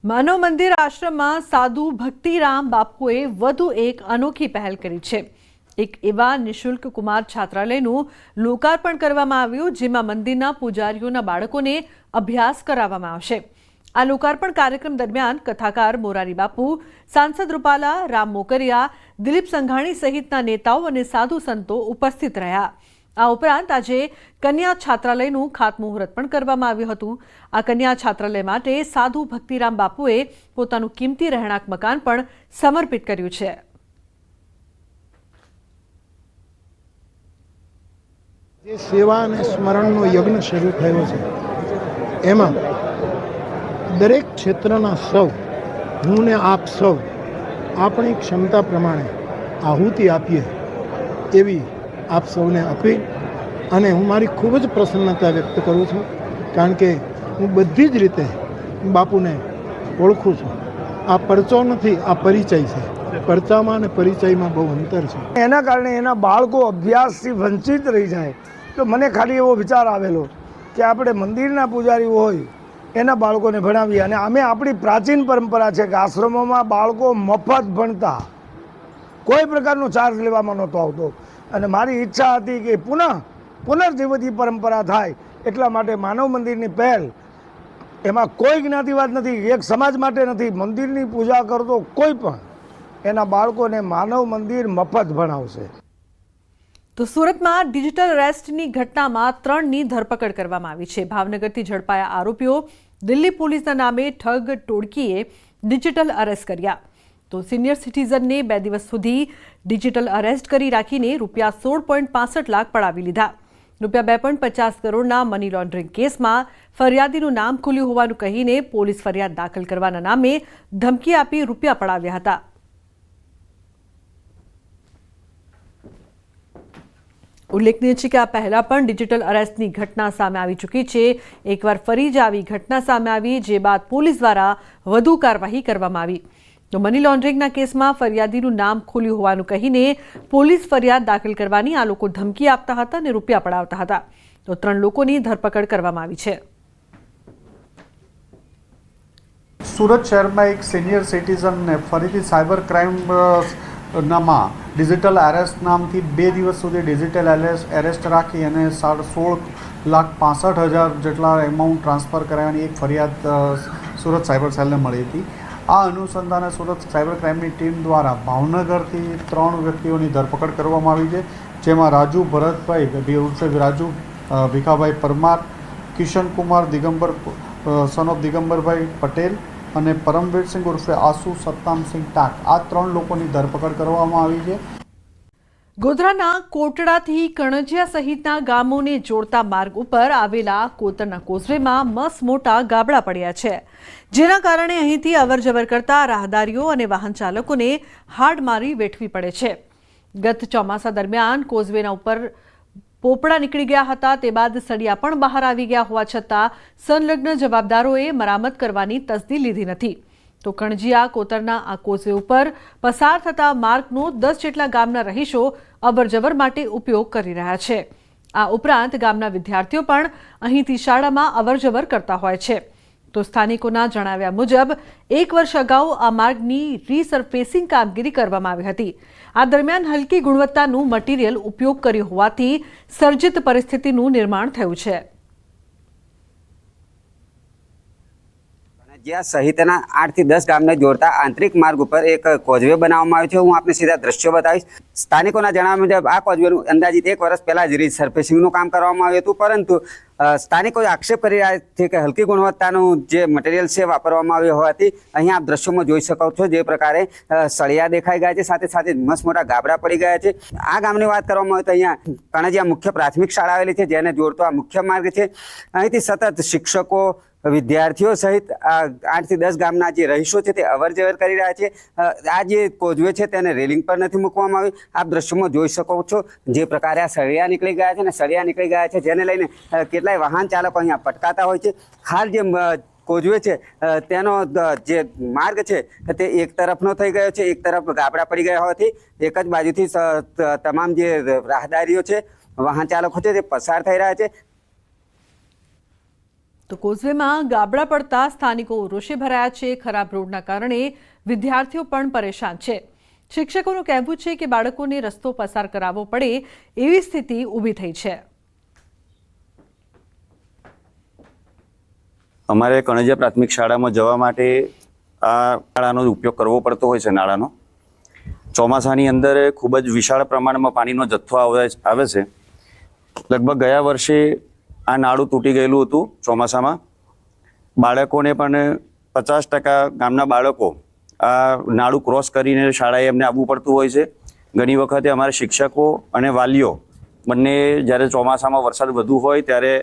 માનવ મંદિર આશ્રમમાં સાધુ ભક્તિરામ બાપુએ વધુ એક અનોખી પહેલ કરી છે। એક એવા નિઃશુલ્ક કુમાર છાત્રાલયનું લોકાર્પણ કરવામાં આવ્યું, જેમાં મંદિરના પૂજારીઓના બાળકોને અભ્યાસ કરાવવામાં આવશે। આ લોકાર્પણ કાર્યક્રમ દરમિયાન કથાકાર મોરારી બાપુ, સાંસદ રૂપાલા, રામ મોકરિયા, દિલીપ સંઘાણી સહિતના નેતાઓ અને સાધુ સંતો ઉપસ્થિત રહ્યા। આ ઉપરાંત આજે કન્યા છાત્રાલયનું ખાતમુહૂર્ત પણ કરવામાં આવ્યું હતું। આ કન્યા છાત્રાલય માટે સાધુ ભક્તિરામ બાપુએ પોતાનું કિંમતી રહેણાંક મકાન પણ સમર્પિત કર્યું છે। જે સેવા અને સ્મરણનો યજ્ઞ શરૂ થયો છે, એમાં દરેક ક્ષેત્રના સૌ, હું ને આપ સૌ આપણી ક્ષમતા પ્રમાણે આહુતિ આપીએ એવી આપ સૌને અપીલ। અને હું મારી ખૂબ જ પ્રસન્નતા વ્યક્ત કરું છું, કારણ કે હું બધી જ રીતે બાપુને ઓળખું છું। આ પરચો નથી, આ પરિચય છે। પરચામાં અને પરિચયમાં બહુ અંતર છે। એના કારણે એના બાળકો અભ્યાસથી વંચિત રહી જાય, તો મને ખાલી એવો વિચાર આવેલો કે આપણે મંદિરના પૂજારીઓ હોય એના બાળકોને ભણાવીએ। અને અમે આપણી પ્રાચીન પરંપરા છે કે આશ્રમોમાં બાળકો મફત ભણતા, કોઈ પ્રકારનો ચાર્જ લેવામાં નહોતો આવતો। અને મારી ઈચ્છા હતી કે પુનર્જીવિત પરંપરા થાય, એટલા માટે માનવ મંદિરની પહેલ, એમાં કોઈ જ્ઞાતિવાદ નથી, એક સમાજ માટે નથી, મંદિરની પૂજા કરતો કોઈ પણ એના બાળકોને માનવ મંદિર મફત ભણાવશે। તો સુરતમાં ડિજિટલ અરેસ્ટની ઘટનામાં 3ની ધરપકડ કરવામાં આવી છે। ભાવનગરથી ઝડપાયા આરોપીઓ દિલ્હી પોલીસના નામે ઠગ ટોળકીએ ડિજિટલ અરેસ્ટ કર્યા। તો સિનિયર સિટીઝનને 2 દિવસ સુધી ડિજિટલ અરેસ્ટ કરી રાખીને રૂપિયા 16.65 લાખ પડાવી લીધા। રૂપિયા 2.50 કરોડના મની લોન્ડરિંગ કેસમાં ફરિયાદીનું નામ ખુલ્યું હોવાનું કહીને પોલીસ ફરિયાદ દાખલ કરવાના નામે ધમકી આપી રૂપિયા પડાવ્યા હતા। ઉલ્લેખનીય છે કે આ પહેલા પણ ડિજિટલ અરેસ્ટની ઘટના સામે આવી ચૂકી છે। એકવાર ફરી જ આવી ઘટના સામે આવી, જે બાદ પોલીસ દ્વારા વધુ કાર્યવાહી કરવામાં આવી। તો મની લોન્ડરિંગના કેસમાં ફરિયાદીનું નામ ખુલ્યું હોવાનું કહીને પોલીસ ફરિયાદ દાખલ કરવાની આ લોકો ધમકી આપતા હતા અને રૂપિયા પડાવતા હતા। તો 3 લોકોની ધરપકડ કરવામાં આવી છે। સુરત શહેરમાં એક સિનિયર સિટીઝનને ફરીથી સાયબર ક્રાઇમ નામાં ડિજિટલ એરેસ્ટ નામથી 2 દિવસ સુધી ડિજિટલ એરેસ્ટ રાખી અને 16,65,000 જેટલા એમાઉન્ટ ટ્રાન્સફર કરાવવાની એક ફરિયાદ સુરત સાયબર સેલને મળી હતી। આ અનુસંધાને સુરત સાયબર ક્રાઇમની ટીમ દ્વારા ભાવનગરથી 3 વ્યક્તિઓની ધરપકડ કરવામાં આવી છે, જેમાં રાજુ ભરતભાઈ ઉર્ફે રાજુ ભીખાભાઈ પરમાર, કિશનકુમાર દિગંબર સન ઓફ દિગંબરભાઈ પટેલ અને પરમવીરસિંહ ઉર્ફે આસુ સત્તામસિંહ ટાક, આ 3 લોકોની ધરપકડ કરવામાં આવી છે। ગોધરાના કોટડાથી કણજિયા સહિતના ગામોને જોડતા માર્ગ ઉપર આવેલા કોતરના કોઝવેમાં મસમોટા ગાબડા પડ્યા છે, જેના કારણે અહીંથી અવરજવર કરતા રાહદારીઓ અને વાહન ચાલકોને હાડમારી વેઠવી પડે છે। ગત ચોમાસા દરમિયાન કોઝવેના ઉપર પોપડા નીકળી ગયા હતા, તે બાદ સળિયા પણ બહાર આવી ગયા હોવા છતાં સંલગ્ન જવાબદારોએ મરામત કરવાની તસદી લીધી નથી। તો કણજિયા કોતરના આ કોઝવે ઉપર પસાર થતા માર્ગનો 10 જેટલા ગામના રહીશો અવરજવર માટે ઉપયોગ કરી રહ્યા છે। આ ઉપરાંત ગામના વિદ્યાર્થીઓ પણ અહીંથી શાળામાં અવરજવર કરતા હોય છે। તો સ્થાનિકોના જણાવ્યા મુજબ 1 વર્ષ અગાઉ આ માર્ગની રીસર્ફેસિંગ કામગીરી કરવામાં આવી હતી। આ દરમિયાન હલકી ગુણવત્તાનું મટીરિયલ ઉપયોગ કર્યો હોવાથી સર્જિત પરિસ્થિતિનું નિર્માણ થયું છે। જ્યાં સહિતના 8 થી 10 ગામને જોડતા આંતરિક માર્ગ ઉપર એક કોઝવે બનાવવામાં આવ્યો છે। હું આપને સીધા દ્રશ્યો બતાવીશ। સ્થાનિકોના જણાવ્યા મુજબ આ કોઝવેનું અંદાજિત 1 વર્ષ પહેલા જ રીસર્ફેસિંગનું કામ કરવામાં આવ્યું હતું, પરંતુ સ્થાનિકો આક્ષેપ કરી રહ્યા છે કે હલકી ગુણવત્તાનું જે મટીરિયલ છે વાપરવામાં આવ્યું હોવાથી અહીંયા આપ દ્રશ્યોમાં જોઈ શકો છો જે પ્રકારે સળિયા દેખાઈ ગયા છે, સાથે સાથે મસમોટા ગાબડા પડી ગયા છે। આ ગામની વાત કરવામાં આવે તો અહીંયા કણજિયા મુખ્ય પ્રાથમિક શાળા આવેલી છે, જેને જોડતો આ મુખ્ય માર્ગ છે। અહીંથી સતત શિક્ષકો, વિદ્યાર્થીઓ સહિત 8 થી 10 ગામના જે રહીશો છે તે અવરજવર કરી રહ્યા છે। આ જે કોઝવે છે તેને રેલિંગ પર નથી મૂકવામાં આવી। આપ દ્રશ્યોમાં જોઈ શકો છો જે પ્રકારે આ સળિયા નીકળી ગયા છે અને સળિયા નીકળી ગયા છે, જેને લઈને કેટલાય વાહન ચાલકો અહીંયા પટકાતા હોય છે। હાલ જે કોઝવે છે તેનો જે માર્ગ છે તે એક તરફનો થઈ ગયો છે, એક તરફ ગાબડા પડી ગયા હોવાથી એક જ બાજુથી તમામ જે રાહદારીઓ છે, વાહન ચાલકો છે તે પસાર થઈ રહ્યા છે। તો કોઝવેમાં ગાબડા પડતા સ્થાનિકો રોષે ભરાયા છે. ખરાબ રોડના કારણે વિદ્યાર્થીઓ પણ પરેશાન છે. શિક્ષકોનું કહેવું છે કે બાળકોને રસ્તો પસાર કરાવવો પડે એવી સ્થિતિ ઊભી થઈ છે. અમારે કણજિયા પ્રાથમિક શાળામાં જવા માટે આ નાળાનો ઉપયોગ કરવો પડતો હોય છે. નાળાનો ચોમાસાની અંદર ખૂબ જ વિશાળ પ્રમાણમાં પાણીનો જથ્થો આવે છે. લગભગ ગયા વર્ષે આ નાળું તૂટી ગયેલું હતું ચોમાસામાં. બાળકોને પણ 50% ગામના બાળકો આ નાળું ક્રોસ કરીને શાળાએ એમને આવવું પડતું હોય છે. ઘણી વખતે અમારા શિક્ષકો અને વાલીઓ બંને જ્યારે ચોમાસામાં વરસાદ વધુ હોય ત્યારે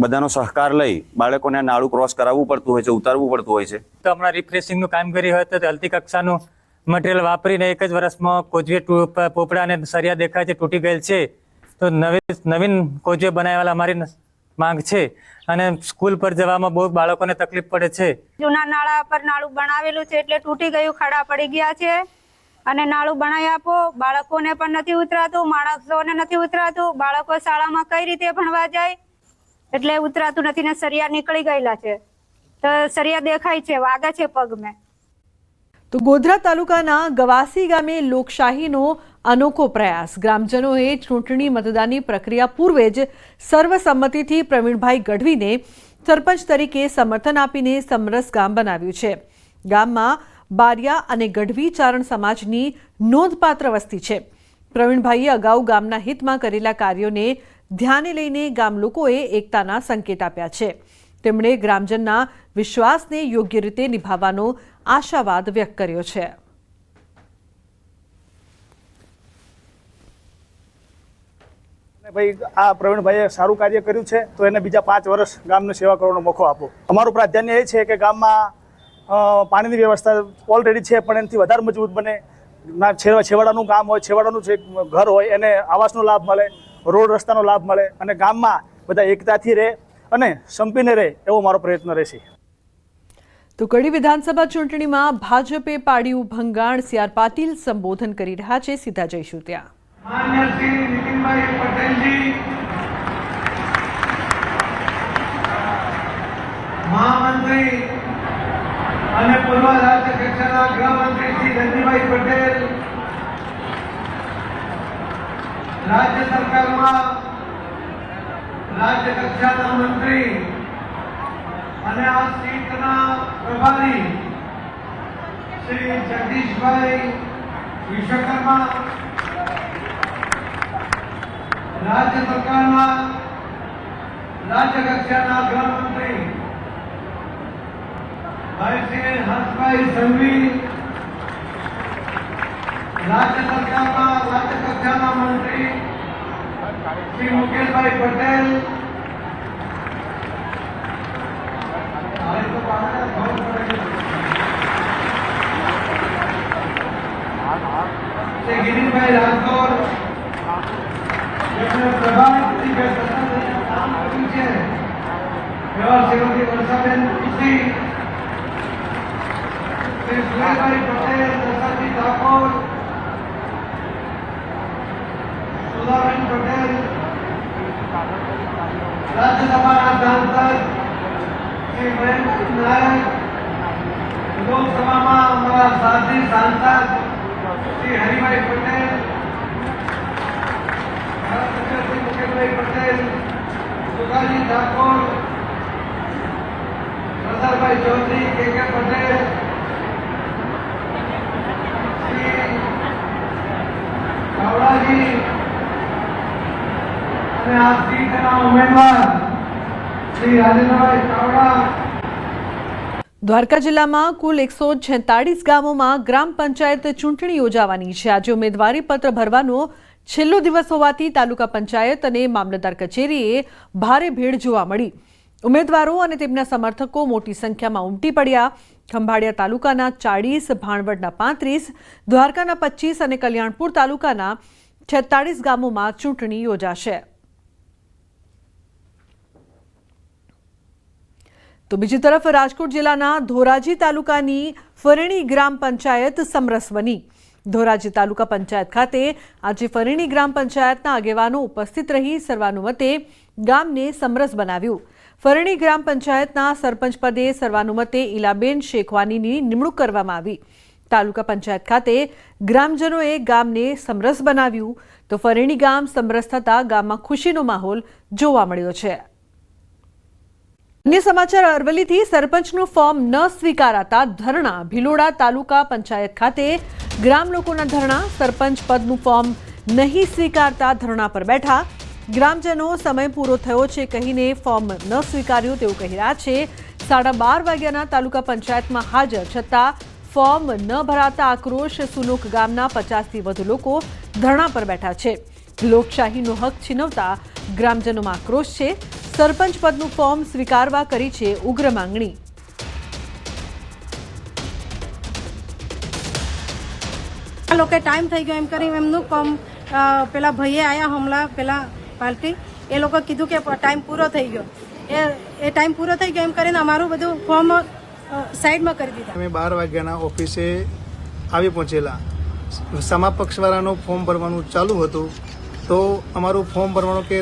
બધાનો સહકાર લઈ બાળકોને નાળું ક્રોસ કરાવવું પડતું હોય છે, ઉતારવું પડતું હોય છે. તો હમણાં રિફ્રેશિંગનું કામ કરી હોય તો હલતી કક્ષાનું મટીરિયલ વાપરીને એક જ વર્ષમાં કોઝવે પોપડા અને સરિયા દેખાય છે તૂટી ગયેલ છે. તો નવીન કોઝવે બનાવવાના અમારી માંગ છે. અને સ્કૂલ પર જવામાં બહુ બાળકોને તકલીફ પડે છે. જૂના નાળા પર નાળું બનાવેલું છે એટલે તૂટી ગયું, ખાડા પડી ગયા છે. અને નાળું બનાવી આપો. બાળકોને પણ નથી ઉતરાતું, માણસોને નથી ઉતરાતું. બાળકો શાળામાં કઈ રીતે ભણવા જાય એટલે ઉતરાતું નથી ને સરિયા નીકળી ગયેલા છે. તો સરિયા દેખાય છે, વાગે છે પગમાં. તો ગોધરા તાલુકાના ગવાસી ગામે લોકશાહીનો અનોખો પ્રયાસ. ગ્રામજનોએ ચૂંટણી મતદાનની પ્રક્રિયા પૂર્વે જ સર્વસંમતિથી પ્રવીણભાઈ ગઢવીને સરપંચ તરીકે સમર્થન આપીને સમરસ ગામ બનાવ્યું છે. ગામમાં બારિયા અને ગઢવી ચારણ સમાજની નોંધપાત્ર વસ્તી છે. પ્રવીણભાઈએ અગાઉ ગામના હિતમાં કરેલા કાર્યોને ધ્યાને લઈને ગામ લોકોએ એકતાના સંકેત આપ્યા છે. તેમણે ગ્રામજનના વિશ્વાસને યોગ્ય રીતે નિભાવવાનો આશાવાદ વ્યક્ત કર્યો છે. ભાઈ આ પ્રવીણભાઈએ સારું કાર્ય કર્યું છે તો એને બીજા 5 વર્ષ ગામની સેવા કરવાનો મોકો આપો. અમારું પ્રાધાન્ય એ છે કે ગામમાં પાણીની વ્યવસ્થા ઓલરેડી છે પણ એનાથી વધારે મજબૂત બને. છેવાડાનું ગામ હોય, છેવાડાનું જે ઘર હોય એને આવાસનો લાભ મળે, રોડ રસ્તાનો લાભ મળે અને ગામમાં બધા એકતાથી રહે અને સંપીને રહે એવો મારો પ્રયત્ન રહેશે. તો કડી વિધાનસભા ચૂંટણીમાં ભાજપે પાડ્યું ભંગાણ. સી.આર. પાટીલ સંબોધન કરી રહ્યા છે. સીધા જઈશું ત્યાં. માન્ય શ્રી નીતિનભાઈ પટેલજી, મહામંત્રી અને પૂર્વ રાજ્ય કક્ષાના ગૃહમંત્રી શ્રી ધનજીભાઈ પટેલ, રાજ્ય સરકારમાં રાજ્ય કક્ષાના મંત્રી અને આ સીટના પ્રભારી શ્રી જગદીશભાઈ વિશ્વકર્મા, રાજ્ય સરકારના રાજ્ય કક્ષાના ગૃહમંત્રી ભાઈ શ્રી હર્ષભાઈ સંઘવી, રાજ્ય સરકારના રાજ્ય કક્ષાના મંત્રી શ્રી મુકેશભાઈ પટેલ, શ્રી ગિરીશભાઈ રાઠોડ, જેમણે પ્રભાવિત તરીકે કામ કર્યું છે એવા શ્રીમતી વર્ષાબેન ખુશી, શ્રી સુરેશભાઈ પટેલ, દશરથજી ઠાકોર, સુધાબેન પટેલ, રાજ્યસભાના સાંસદ શ્રી મહેન્દ્ર નાયક, લોકસભામાં અમારા સાથી સાંસદ શ્રી હરિભાઈ પટેલ, શ્રી મુકેશભાઈ પટેલ, સુધાજી ઠાકોર, સરદારભાઈ ચૌધરી, કે પટેલ, શ્રી ચાવડાજી અને આ સીટના ઉમેદવાર શ્રી રાજેન્દ્રભાઈ ચાવડા. દ્વારકા જિલ્લામાં કુલ 146 ગામોમાં ગ્રામ પંચાયત ચૂંટણી યોજાવાની છે. આજે ઉમેદવારી પત્ર ભરવાનો છેલ્લો દિવસ હોવાથી તાલુકા પંચાયત અને મામલતદાર કચેરીએ ભારે ભીડ જોવા મળી. ઉમેદવારો અને તેમના સમર્થકો મોટી સંખ્યામાં ઉમટી પડ્યા. ખંભાળિયા તાલુકાના 40, ભાણવડના 35, દ્વારકાના 25 અને કલ્યાણપુર તાલુકાના 46 ગામોમાં ચૂંટણી યોજાશે. તો બીજી તરફ રાજકોટ જિલ્લાના ધોરાજી તાલુકાની ફરેણી ગ્રામ પંચાયત સમરસ બની. ધોરાજી તાલુકા પંચાયત ખાતે આજે ફરેણી ગ્રામ પંચાયતના આગેવાનો ઉપસ્થિત રહી સર્વાનુમતે ગામને સમરસ બનાવ્યું. ફરણી ગ્રામ પંચાયતના સરપંચ પદે સર્વાનુમતે ઈલાબેન શેખવાનીની નિમણૂક કરવામાં આવી. તાલુકા પંચાયત ખાતે ગ્રામજનોએ ગામને સમરસ બનાવ્યું તો ફરણી ગામ સમરસ થતાં ગામમાં ખુશીનો માહોલ જોવા મળ્યો છે. અન્ય સમાચાર અરવલ્લીથી સરપંચનું ફોર્મ ન સ્વીકારાતા ધરણા. ભિલોડા તાલુકા પંચાયત ખાતે ગ્રામ લોકોના ધરણા. સરપંચ પદનું ફોર્મ નહીં સ્વીકારતા ધરણા પર બેઠા. ગ્રામજનો સમય પૂરો થયો છે કહીને ફોર્મ ન સ્વીકાર્યું તેવું કહી રહ્યા છે. 12:30 વાગ્યાના તાલુકા પંચાયતમાં હાજર છતાં ફોર્મ ન ભરાતા આક્રોશ. સુનોક ગામના 50થી વધુ લોકો ધરણા પર બેઠા છે. લોકશાહીનો હક છીનવતા ગ્રામજનોમાં આક્રોશ છે. સરપંચ પદનું ફોર્મ સ્વીકારવા કરી છે ઉગ્ર માંગણી. આ લોકો ટાઈમ થઈ ગયો એમ કરી એમનું ફોર્મ પેલા ભાઈએ આવ્યા હમણાં પેલા પાર્ટી એ લોકો કીધું કે ટાઈમ પૂરો થઈ ગયો. એ ટાઈમ પૂરો થઈ ગયો એમ કરીને અમારું બધું ફોર્મ સાઈડમાં કરી દીધા. અમે 12 વાગ્યાના ઓફિસે આવી પહોંચેલા. સમા પક્ષવાળાનું ફોર્મ ભરવાનું ચાલુ હતું તો અમારું ફોર્મ ભરવાનું કે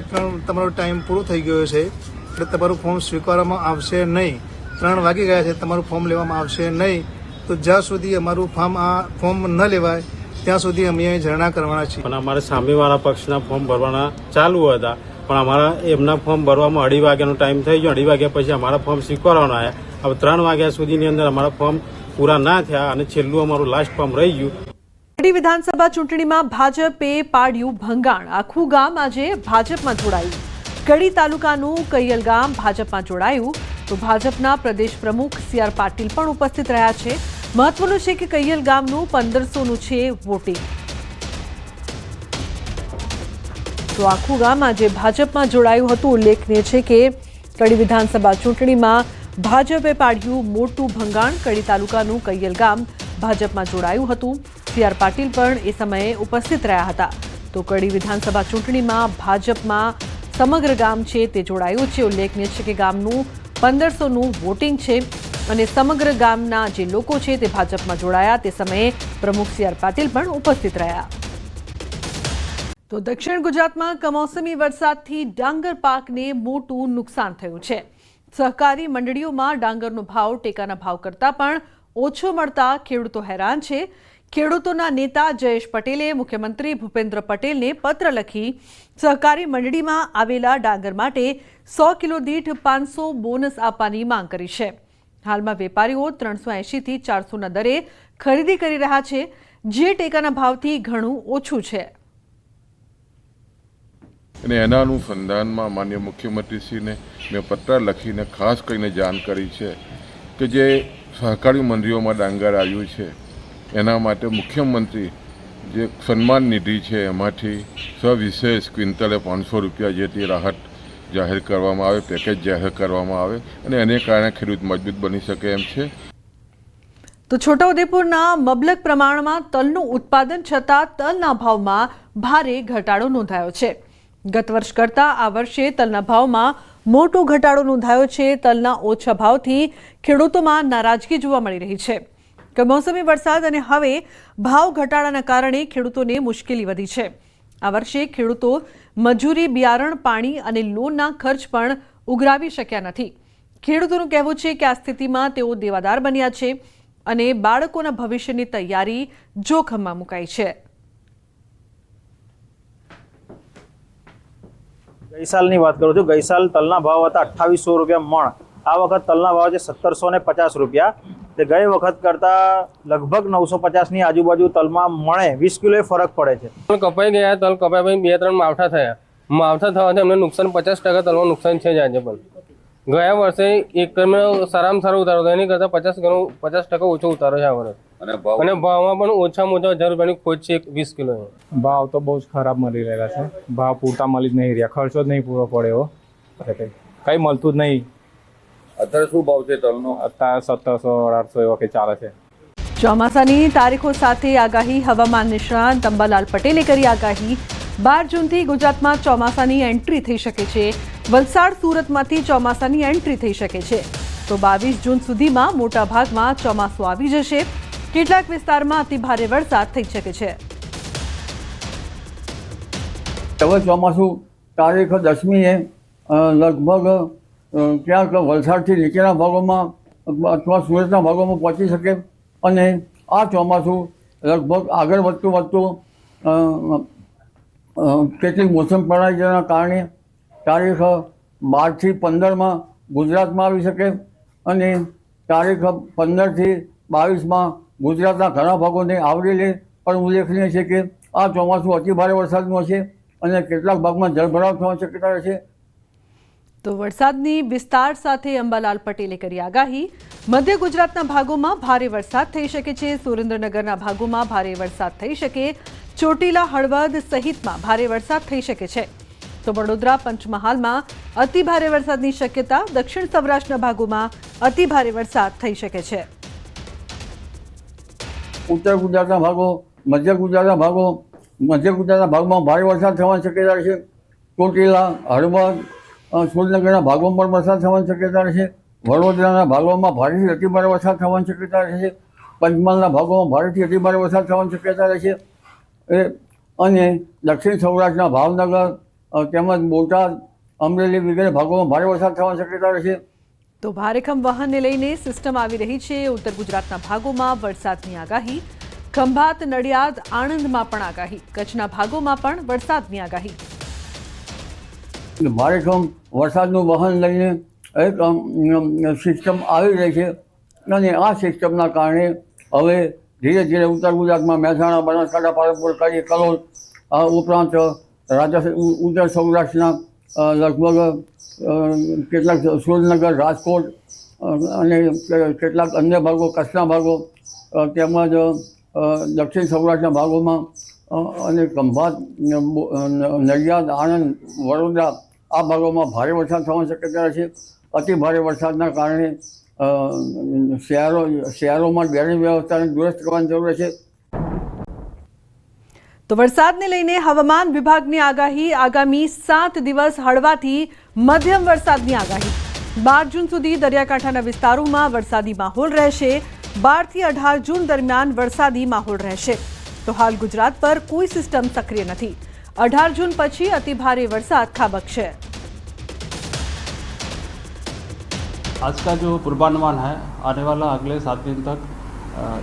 તમારો ટાઈમ પૂરો થઈ ગયો છે એટલે તમારું ફોર્મ સ્વીકારવામાં આવશે નહીં. 3 વાગી ગયા છે, તમારું ફોર્મ લેવામાં આવશે નહીં. તો જ્યાં સુધી અમારું ફોર્મ ન લેવાય ત્યાં સુધી અમે અહીં ધરણા કરવાના છીએ. પણ અમારે સામેવાળા પક્ષના ફોર્મ ભરવાના ચાલુ હતા, પણ અમારા એમના ફોર્મ ભરવામાં 2:30 વાગ્યાનો ટાઈમ થઈ ગયો. 2:30 વાગ્યા પછી અમારા ફોર્મ સ્વીકારવાના આવ્યા. હવે 3 વાગ્યા સુધીની અંદર અમારા ફોર્મ પૂરા ના થયા અને છેલ્લું અમારું લાસ્ટ ફોર્મ રહી ગયું. કડી વિધાનસભા ચૂંટણીમાં ભાજપે પાડ્યું ભંગાણ. આખું ગામ આજે ભાજપમાં જોડાયું. કડી તાલુકાનું કૈયલ ગામ ભાજપમાં જોડાયું તો ભાજપના પ્રદેશ પ્રમુખ CR પાટીલ પણ ઉપસ્થિત રહ્યા છે. મહત્વનું છે કે કૈયલ ગામનું 1500નું છે વોટિંગ. તો આખું ગામ આજે ભાજપમાં જોડાયું હતું. ઉલ્લેખનીય છે કે કડી વિધાનસભા ચૂંટણીમાં ભાજપે પાડ્યું મોટું ભંગાણ. કડી તાલુકાનું કૈયલ ગામ ભાજપમાં જોડાયું હતું. CR પાટીલ પણ એ સમયે ઉપસ્થિત રહ્યા હતા. તો કડી વિધાનસભા ચૂંટણીમાં ભાજપમાં સમગ્ર ગામ છે તે જોડાયું છે. ઉલ્લેખનીય છે કે ગામનું 1500નું વોટિંગ છે અને સમગ્ર ગામના જે લોકો છે તે ભાજપમાં જોડાયા. તે સમયે પ્રમુખ CR પાટીલ પણ ઉપસ્થિત રહ્યા. તો દક્ષિણ ગુજરાતમાં કમોસમી વરસાદથી ડાંગર પાકને મોટું નુકસાન થયું છે. સહકારી મંડળીઓમાં ડાંગરનો ભાવ ટેકાના ભાવ કરતાં પણ ઓછો મળતા ખેડૂતો હેરાન છે. ખેડૂતોના નેતા જયેશ પટેલે મુખ્યમંત્રી ભૂપેન્દ્ર પટેલને પત્ર લખી સહકારી મંડળીમાં આવેલા ડાંગર માટે 100 કિલો દીઠ 500 બોનસ આપવાની માંગ કરી છે. હાલમાં વેપારીઓ 380 થી 400ના દરે ખરીદી કરી રહ્યા છે, જે ટેકાના ભાવથી ઘણું ઓછું છે. અને એના અનુસંધાનમાં માનનીય મુખ્યમંત્રીશ્રીને મેં પત્ર લખીને ખાસ કરીને જાણ કરી છે કે જે સહકારી મંડળીઓમાં ડાંગર આવ્યું છે એના માટે મુખ્યમંત્રી જે સન્માન નિધિ છે એમાંથી સવિશેષ ક્વિન્ટલે 500 રૂપિયા જેટલી રાહત જાહેર કરવામાં આવે, પેકેજ જાહેર કરવામાં આવે અને એને કારણે ખેડૂત મજબૂત બની શકે એમ છે. તો છોટાઉદેપુરના મબલક પ્રમાણમાં તલનું ઉત્પાદન છતાં તલના ભાવમાં ભારે ઘટાડો નોંધાયો છે. ગત વર્ષ કરતાં આ વર્ષે તલના ભાવમાં મોટો ઘટાડો નોંધાયો છે. તલના ઓછા ભાવથી ખેડૂતોમાં નારાજગી જોવા મળી રહી છે. કમોસમી વરસાદ અને હવે ભાવ ઘટાડાના કારણે ખેડૂતોને મુશ્કેલી વધી છે. આ વર્ષે ખેડૂતો મજૂરી, બિયારણ, પાણી અને લોનના ખર્ચ પણ ઉઘરાવી શક્યા નથી. ખેડૂતોનું કહેવું છે કે આ સ્થિતિમાં તેઓ દેવાદાર બન્યા છે અને બાળકોના ભવિષ્યની તૈયારી જોખમમાં મુકાઈ છે. ગઈ સાલની વાત કરું છું. ગઈ સાલ તલના ભાવ હતા 2800 રૂપિયા મણ. આ વખત તલના ભાવ છે 1750 રૂપિયા. તે ગઈ વખત કરતાં લગભગ 950ની આજુબાજુ તલમાં મણે 20 કિલોએ ફરક પડે છે. તલ કપાઈ ગયા. તલ કપાઈ પછી 2-3 માવઠા થયા. માવઠા થવાથી અમને નુકસાન 50% તલમાં નુકસાન છે જ આજે પણ. ગયા વર્ષે એકરમાં સારામાં સારો ઉતારો હતો, એની કરતાં 50% ઓછો ઉતારો છે આ વર્ષે. અને ભાવમાં પણ ઓછામાં ઓછા 1000 રૂપિયાની ખોટ છે 20 કિલો. ભાવ તો બહુ જ ખરાબ મળી રહેલા છે. ભાવ પૂરતા મળી જ નહીં રહ્યા. ખર્ચો જ નહીં પૂરો પડે એવો કંઈ મળતું જ નહીં. અત્યારે શું ભાવ છે તલનો? અત્યારે 1700-1800 એવા કંઈ ચાલે છે. ચોમાસાની તારીખો સાથે આગાહી. હવામાન નિષ્ણાત અંબાલાલ પટેલે કરી આગાહી. 12 જૂનથી ગુજરાતમાં ચોમાસાની એન્ટ્રી થઈ શકે છે. વલસાડ, સુરતમાંથી ચોમાસાની એન્ટ્રી થઈ શકે છે. તો 22 જૂન સુધીમાં મોટા ભાગમાં ચોમાસું આવી જશે. કેટલાક વિસ્તારમાં અતિભારે વરસાદ થઈ શકે છે. હવે ચોમાસું તારીખ 10મીએ લગભગ ક્યાંક વલસાડથી નીચેના ભાગોમાં અથવા સુરતના ભાગોમાં પહોંચી શકે અને આ ચોમાસું લગભગ આગળ વધતું કેટલીક મોસમ પ્રણાલીના કારણે તારીખ 12 થી 15 ગુજરાતમાં આવી શકે અને તારીખ 15 થી 22 ગુજરાતના ઘણા ભાગોને આવરી લે. પણ ઉલ્લેખનીય છે કે આ ચોમાસું અતિ ભારે વરસાદનું હશે અને કેટલાક ભાગમાં જળભરાવ થવાની શક્યતા રહેશે. તો વરસાદની વિસ્તાર સાથે અંબાલાલ પટેલે કરી આગાહી. મધ્ય ગુજરાતના ભાગોમાં ભારે વરસાદ થઈ શકે છે. સુરેન્દ્રનગરના ભાગોમાં ભારે વરસાદ થઈ શકે. ચોટીલા, હળવદ સહિતમાં ભારે વરસાદ થઈ શકે છે. તો વડોદરા, પંચમહાલમાં અતિ ભારે વરસાદની શક્યતા. દક્ષિણ સૌરાષ્ટ્રના ભાગોમાં અતિ ભારે વરસાદ થઈ શકે છે. ઉત્તર ગુજરાતના ભાગો, મધ્ય ગુજરાતના ભાગમાં ભારે વરસાદ થવાની શક્યતા છે. ચોટીલા, હળવદ, સુરેન્દ્રનગરના ભાગોમાં પણ વરસાદ થવાની શક્યતા રહેશે. વડોદરાના ભાગોમાં ભારેથી અતિ ભારે વરસાદ થવાની શક્યતા રહેશે. પંચમહાલના ભાગોમાં ભારેથી અતિ ભારે વરસાદ થવાની શક્યતા રહેશે. અને દક્ષિણ સૌરાષ્ટ્રના ભાવનગર તેમજ બોટાદ, અમરેલી વગેરે ભાગોમાં ભારે વરસાદ થવાની શક્યતા રહેશે. તો ભારેખમ વાહનને લઈને સિસ્ટમ આવી રહી છે. ઉત્તર ગુજરાતના ભાગોમાં વરસાદની આગાહી. ખંભાત, નડિયાદ, આણંદમાં પણ આગાહી. કચ્છના ભાગોમાં પણ વરસાદની આગાહી. ભારેખમ વરસાદનું વહન લઈને એક સિસ્ટમ આવી રહી છે અને આ સિસ્ટમના કારણે હવે ધીરે ધીરે ઉત્તર ગુજરાતમાં મહેસાણા, બનાસકાંઠા, પાલનપુર, કડી, કલોલ ઉપરાંત ઉત્તર સૌરાષ્ટ્રના લગભગ કેટલાક સુરેન્દ્રનગર, રાજકોટ અને કેટલાક અન્ય ભાગો, કચ્છના ભાગો તેમજ દક્ષિણ સૌરાષ્ટ્રના ભાગોમાં અને ખંભાત, નડિયાદ, આણંદ, વડોદરા આ ભાગોમાં ભારે વરસાદ થવાની શક્યતા છે. અતિ ભારે વરસાદના કારણે શહેરોમાં ડ્રેનેજ વ્યવસ્થાને દુરસ્ત કરવાની જરૂર છે. તો વરસાદને લઈને હવામાન વિભાગની આગાહી. આગામી 7 દિવસ હળવાથી મધ્યમ વરસાદની આગાહી. 12 જૂન સુધી દરિયાકાંઠાના વિસ્તારોમાં વરસાદી માહોલ રહેશે. 12 થી 18 જૂન દરમિયાન વરસાદી માહોલ રહેશે. તો હાલ ગુજરાત પર કોઈ સિસ્ટમ સક્રિય નથી. 18 जून પછી અતિ ભારે વરસાદ ખાબકશે. आज का जो पूर्वानुमान है आने वाला अगले 7 दिन तक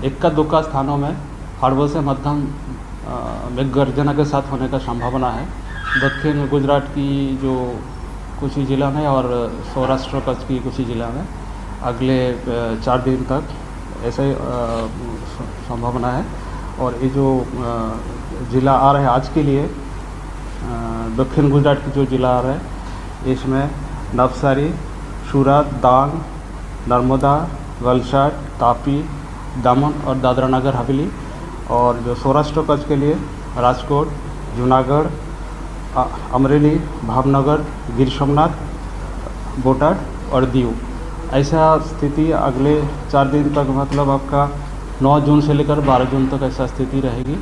इक्का दुक्का स्थानों में हड़बों से मध्यम मेघगर्जना के साथ होने का संभावना है. दक्षिण गुजरात की जो कुछ ही जिला में और सौराष्ट्र कच्छ की कुछ ही जिला में अगले 4 दिन तक ऐसे संभावना है. और ये जो ज़िला आ रहे हैं आज के लिए दक्षिण गुजरात की जो ज़िला आ रहे हैं इसमें नवसारी, सूरत, डांग, नर्मदा, वलसाड, तापी, दमन और दादरा नगर हवेली. और जो सौराष्ट्र कच्छ के लिए राजकोट, जूनागढ़, अमरेली, भावनगर, गिर सोमनाथ, बोटाड और दीव. ऐसा स्थिति अगले 4 दिन तक मतलब आपका 9 जून से लेकर 12 जून तक ऐसा स्थिति रहेगी.